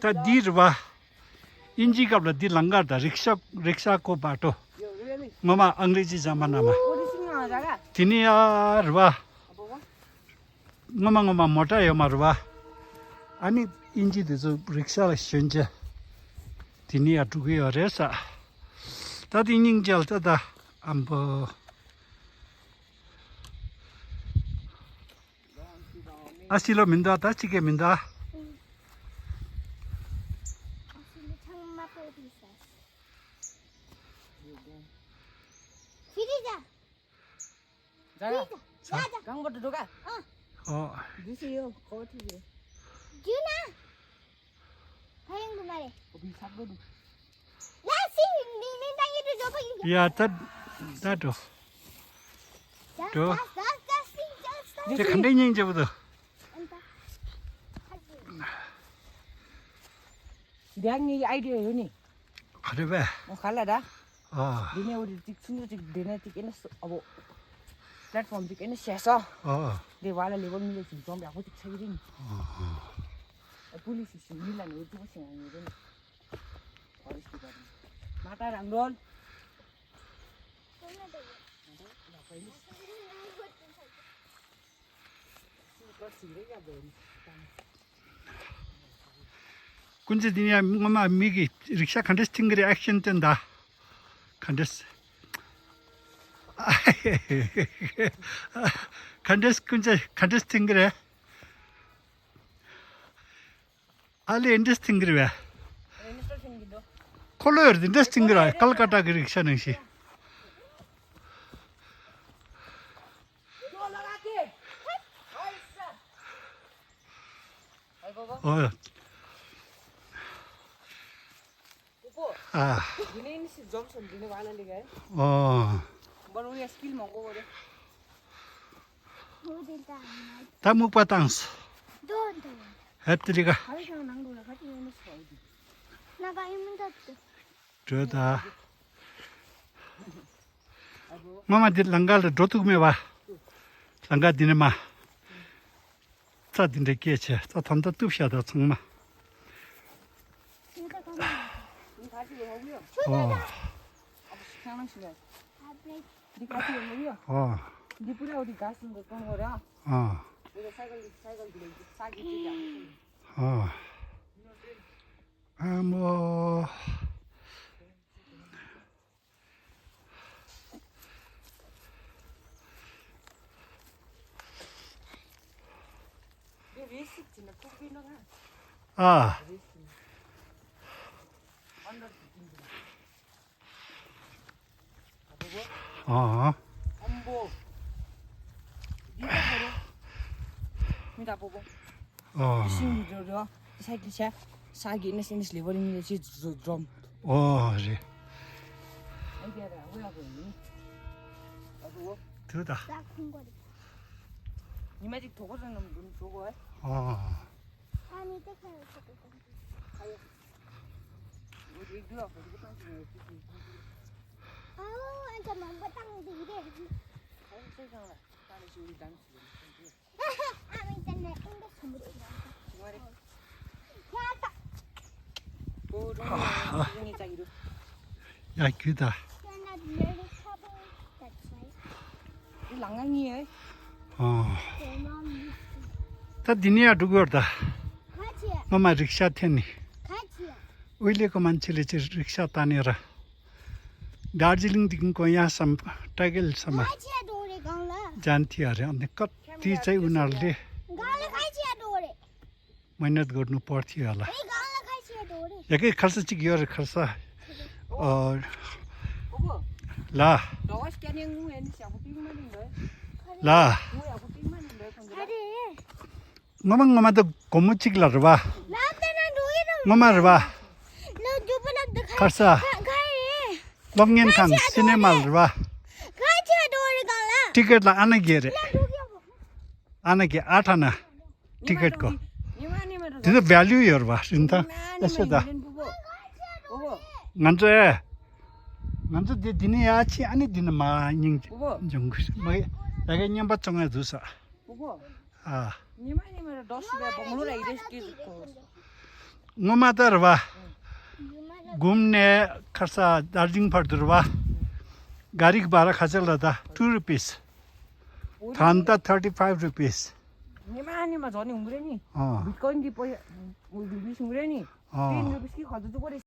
ता दिरवा इंजी कबला दि लंगा दा रिक्शा को बाटो ममा अंग्रेजी जमानामा तिनी यारवा ममा मोटा यो मारवा अनि इंजी दे जो रिक्शा लाइसेंस तिनी अटुगे अरेसा ता दिनिङ जलता दा ambo asilo minda ta chike minda 자자. 강부터 들어가. 주세요. 거기요. 주나. 다행도 말해. 거기 잡거든. 라시 니네 당이도 줘봐 이거. 야, 다도. 도. 이제 간대ኝ 이제부터. 대학이 아이디어요 니. 그래 왜? 갈라다. 니네 우리 친구들 니네 찍는 뭐 플랫폼 찍는 셔서. 내 와라 레벨 밀에 좀 하고 찍히긴. पुलिस मिलाने हो तो बस यहाँ ये ना फॉरेस्ट के बारे में माता रंगोल कुंज दिनिया ममा मिगी रिक्शा खंडेस थिंगरे एक्शन तेंदा खंडेस खंडेस कुंज खंडेस थिंगरे Ali interesting gue. Interesting gitu. Kalau interesting gue, Kolkata ke riksha neng sih. Oh. Ini sih Johnson, ini mana lagi ya? Oh. Baru ya skill mau kau deh. Tamu patangs. 해뜨리가 나가 있는 것도 저다 마마 딜 랑갈 도둑메 와 랑가 디네마 차딘데 깨체 저 담다 뚝샤다 정말 Di pura udah gas untuk kamu ya. Udah cycle sagi juga. 뭐 엄보. minta apa? Sini dulu, saya sagi ini sini seliwer ini sih drum. 그래. Nanti ada apa ini? Aduh. 들다. 이 마직 도거는 문 도거. 아니 때까지 아유. 우리 이거 어디 갔는지. 아우, 안타만 batang dire. 아유, 세상에. 다시 우리 단수. 아미 때문에 인도 선물 이거. 정말이. 야다. 고종이 자기로. 야, 그다. 야나 내일 사본 같이. 이 랑랑이에. 다 디니야 누구다. 같이. 마마 릭샤 태니. 같이. उहिलेको मान्छेले चाहिँ रिक्सा तानेर दार्जिलिङदेखिको यहाँसम्म टाइगलसम्म जान्थ्यो अरे अनि कति चाहिँ उनीहरूले मेहनत गर्नु पर्थ्यो होला एकै खर्च चाहिँ गएर खर्च ला ला ngomong tuh kamu ciklar bah ngomong bah karsa longin kang cinema bah tiket lah anak gere anak ge 8 ana tiket ko itu value yor bah cinta sudah nganto di dini ya ci ani dini ma nying junggus mai lagi nyambat congnya dosa 보고. Ah. 니마니마 10 रुपया बंगलो रहेछ के ngoma darwa घूमने खर्चा दार्जिलिङ पर्दरवा गाडी भाडा खर्चला त 2 रुपैयाँ थान्ता 35 रुपैयाँ 니마니마 전에 웅그래니 어 비트코인 디포 우리 비싱그래니 3 रुपया की खर्च तो